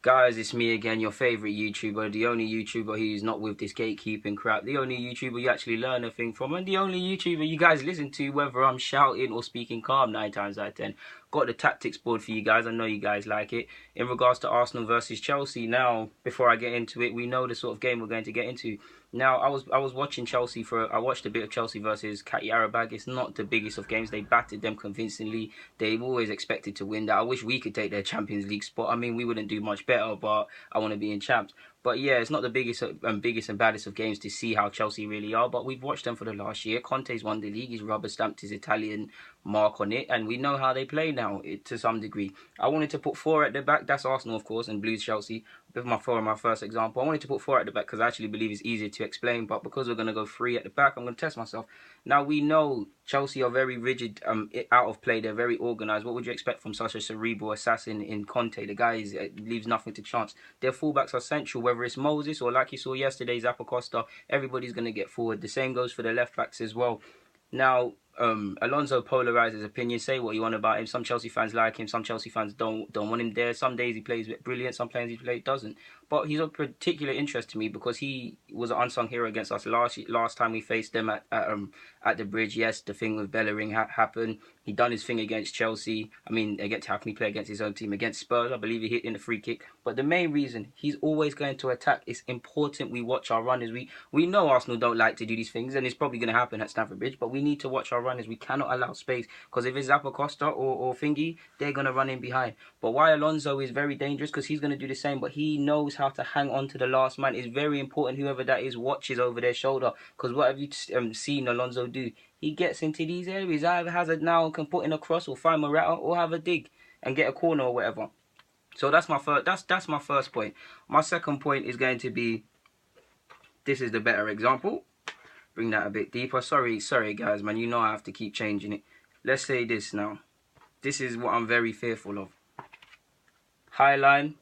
Guys, it's me again, your favourite YouTuber, the only YouTuber who's not with this gatekeeping crap, the only YouTuber you actually learn a thing from, and the only YouTuber you guys listen to whether I'm shouting or speaking calm 9 times out of 10. Got the tactics board for you guys, I know you guys like it. In regards to Arsenal versus Chelsea, now, before I get into it, we know the sort of game we're going to get into. Now, I was watching Chelsea I watched a bit of Chelsea versus Yarabag. It's not the biggest of games. They battered them convincingly. They've always expected to win that. I wish we could take their Champions League spot. I mean, we wouldn't do much better, but I want to be in champs. But yeah, it's not the biggest and baddest of games to see how Chelsea really are. But we've watched them for the last year. Conte's won the league. He's rubber stamped his Italian mark on it, and we know how they play now to some degree. I wanted to put 4 at the back. That's Arsenal, of course, and Blues Chelsea. With my 4 in my first example, I wanted to put 4 at the back because I actually believe it's easier to explain. But because we're going to go 3 at the back, I'm going to test myself. Now, we know Chelsea are very rigid, out of play. They're very organised. What would you expect from such a cerebral assassin in Conte? The guy leaves nothing to chance. Their fullbacks are central, whether it's Moses or like you saw yesterday, Zappacosta. Everybody's going to get forward. The same goes for the left backs as well. Now, Alonso polarizes opinion. Say what you want about him. Some Chelsea fans like him. Some Chelsea fans don't want him there. Some days he plays brilliant. Some days he doesn't. But he's of particular interest to me because he was an unsung hero against us last time we faced them at the Bridge. Yes, the thing with Bellerin happened. He done his thing against Chelsea. I mean, how can he play against his own team? Against Spurs, I believe he hit in the free kick. But the main reason he's always going to attack. It's important we watch our runners. We know Arsenal don't like to do these things, and it's probably going to happen at Stamford Bridge. But we need to watch our runners. We cannot allow space because if it's Zappacosta or Thingy, they're going to run in behind. But why Alonso is very dangerous because he's going to do the same. But he knows how to hang on to the last man. It's very important whoever that is watches over their shoulder, because what have you seen Alonso do? He gets into these areas. Either has it now and can put in a cross or find Morata or have a dig and get a corner or whatever. So that's my first. That's my first point. My second point is going to be. This is the better example. Bring that a bit deeper. Sorry guys, man. You know I have to keep changing it. Let's say this now. This is what I'm very fearful of. High line,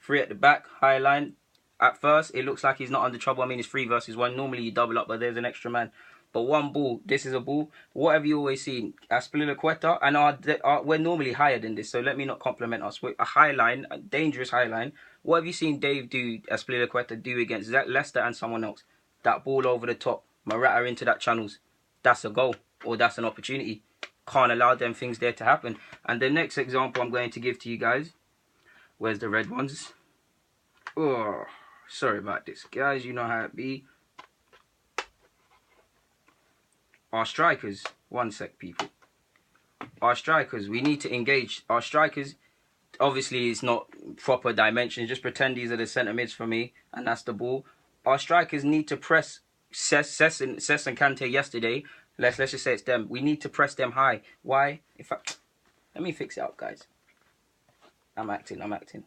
3 at the back. High line. At first, it looks like he's not under trouble. I mean, it's 3 versus 1. Normally you double up, but there's an extra man. But one ball, this is a ball. What have you always seen? Asplilaqueta, and we're normally higher than this, so let me not compliment us. We're a high line, a dangerous high line. What have you seen Dave do, Asplilaqueta do against Leicester and someone else? That ball over the top, Morata into that channels. That's a goal, or that's an opportunity. Can't allow them things there to happen. And the next example I'm going to give to you guys. Where's the red ones? Oh, sorry about this, guys. You know how it be. Our strikers, one sec people. Our strikers, we need to engage. Our strikers, obviously it's not proper dimensions. Just pretend these are the centre mids for me, and that's the ball. Our strikers need to press Cess and Kante yesterday. Let's just say it's them. We need to press them high. Why? Let me fix it up, guys. I'm acting.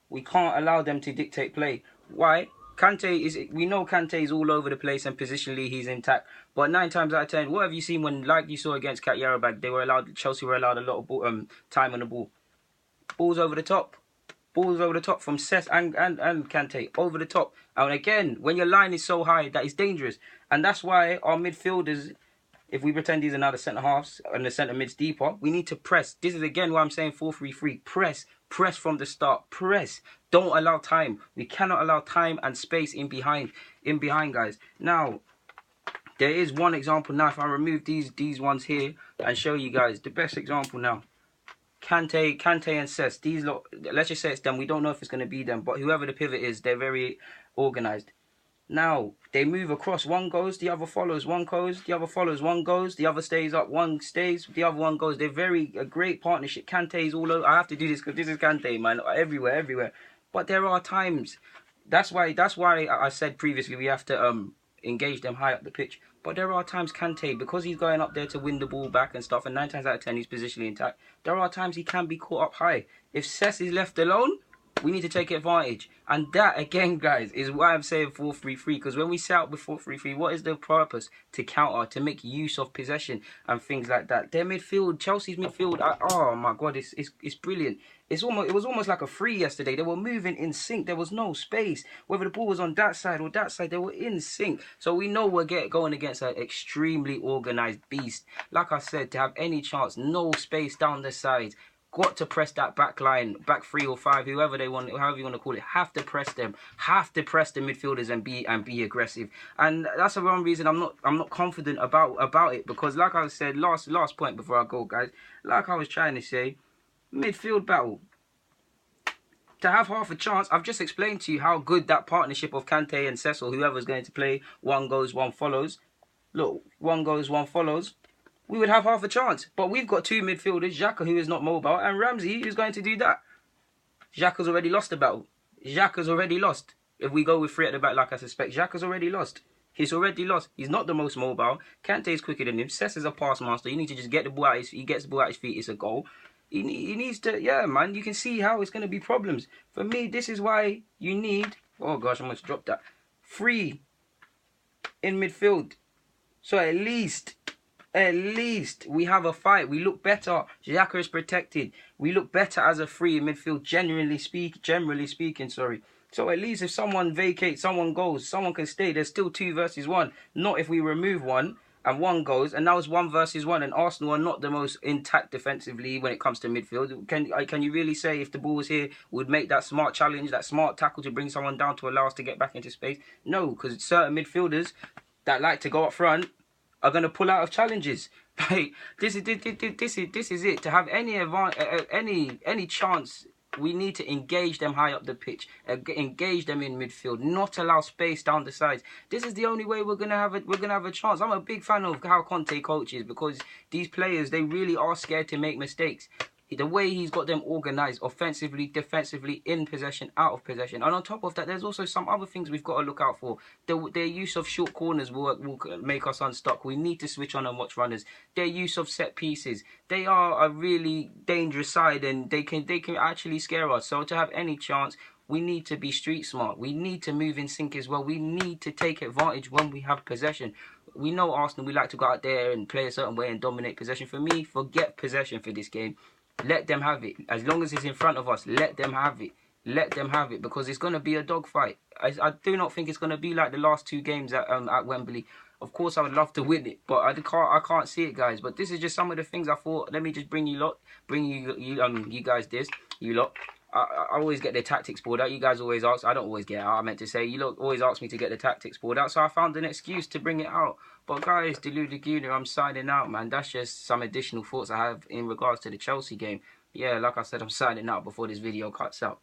We can't allow them to dictate play. Why? We know Kante is all over the place and positionally he's intact. But 9 times out of 10, what have you seen when, like you saw against Yarabag, Chelsea were allowed a lot of time on the ball. Balls over the top from Cess and Kante, over the top. And again, when your line is so high, that is dangerous. And that's why our midfielders, if we pretend these are now the centre halves and the centre mids deeper, we need to press. This is again why I'm saying 4-3-3. Press from the start. Press. Don't allow time. We cannot allow time and space in behind, guys. Now, there is one example now. If I remove these ones here and show you guys the best example now. Kante and Cess. These lot, let's just say it's them. We don't know if it's going to be them, but whoever the pivot is, they're very organised. Now, they move across. One goes, the other follows. One goes, the other follows. One goes, the other stays up. One stays, the other one goes. They're a great partnership. Kante's all over. I have to do this because this is Kante, man. Everywhere. But there are times. That's why I said previously we have to engage them high up the pitch. But there are times Kante, because he's going up there to win the ball back and stuff, and 9 times out of 10 he's positionally intact, there are times he can be caught up high. If Cess is left alone, we need to take advantage. And that, again, guys, is why I'm saying 4-3-3. Because when we set out with 4-3-3, what is the purpose? To counter, to make use of possession and things like that. Their midfield, Chelsea's midfield, oh my God, it's brilliant. It was almost like a free yesterday. They were moving in sync. There was no space. Whether the ball was on that side or that side, they were in sync. So we know we're going against an extremely organised beast. Like I said, to have any chance, no space down the sides. got to press that back line, back 3 or 5, whoever they want, however you want to call it, have to press them, have to press the midfielders and be aggressive. And that's the one reason I'm not confident about it, because like I said, last point before I go, guys, like I was trying to say, midfield battle. To have half a chance, I've just explained to you how good that partnership of Kante and Cecil, whoever's going to play, one goes, one follows. Look, one goes, one follows. We would have half a chance. But we've got 2 midfielders, Xhaka, who is not mobile, and Ramsey, who's going to do that. Xhaka's already lost the battle. Xhaka's already lost. If we go with 3 at the back, like I suspect, Xhaka's already lost. He's already lost. He's not the most mobile. Kante's quicker than him. Cesc is a pass master. You need to just get the ball out his feet. He gets the ball out his feet, it's a goal. He needs to, yeah, man, you can see how it's going to be problems. For me, this is why you need, oh gosh, I almost dropped that, 3 in midfield. So at least we have a fight. We look better. Xhaka is protected. We look better as a 3 in midfield, generally speaking, sorry. So at least if someone vacates, someone goes, someone can stay. There's still 2 versus 1. Not if we remove one and one goes, and now it's 1 versus 1, and Arsenal are not the most intact defensively when it comes to midfield. Can you really say if the ball was here, would make that smart challenge, that smart tackle to bring someone down to allow us to get back into space? No, because certain midfielders that like to go up front are going to pull out of challenges. Like, this is it. To have any chance, we need to engage them high up the pitch, engage them in midfield, not allow space down the sides. This is the only way we're gonna have a chance. I'm a big fan of how Conte coaches, because these players, they really are scared to make mistakes. The way he's got them organised, offensively, defensively, in possession, out of possession. And on top of that, there's also some other things we've got to look out for. Their use of short corners will make us unstuck. We need to switch on and watch runners. Their use of set pieces. They are a really dangerous side, and they can actually scare us. So to have any chance, we need to be street smart. We need to move in sync as well. We need to take advantage when we have possession. We know Arsenal, we like to go out there and play a certain way and dominate possession. For me, forget possession for this game. Let them have it. As long as it's in front of us, let them have it. Let them have it, because it's going to be a dogfight. I do not think it's going to be like the last 2 games at Wembley. Of course, I would love to win it, but I can't see it, guys. But this is just some of the things I thought. Let me just bring you guys this, you lot. I always get the tactics board out. You guys always ask. I don't always get it out. I meant to say, you lot always ask me to get the tactics board out. So I found an excuse to bring it out. But guys, Delu Laguna, I'm signing out, man. That's just some additional thoughts I have in regards to the Chelsea game. Yeah, like I said, I'm signing out before this video cuts out.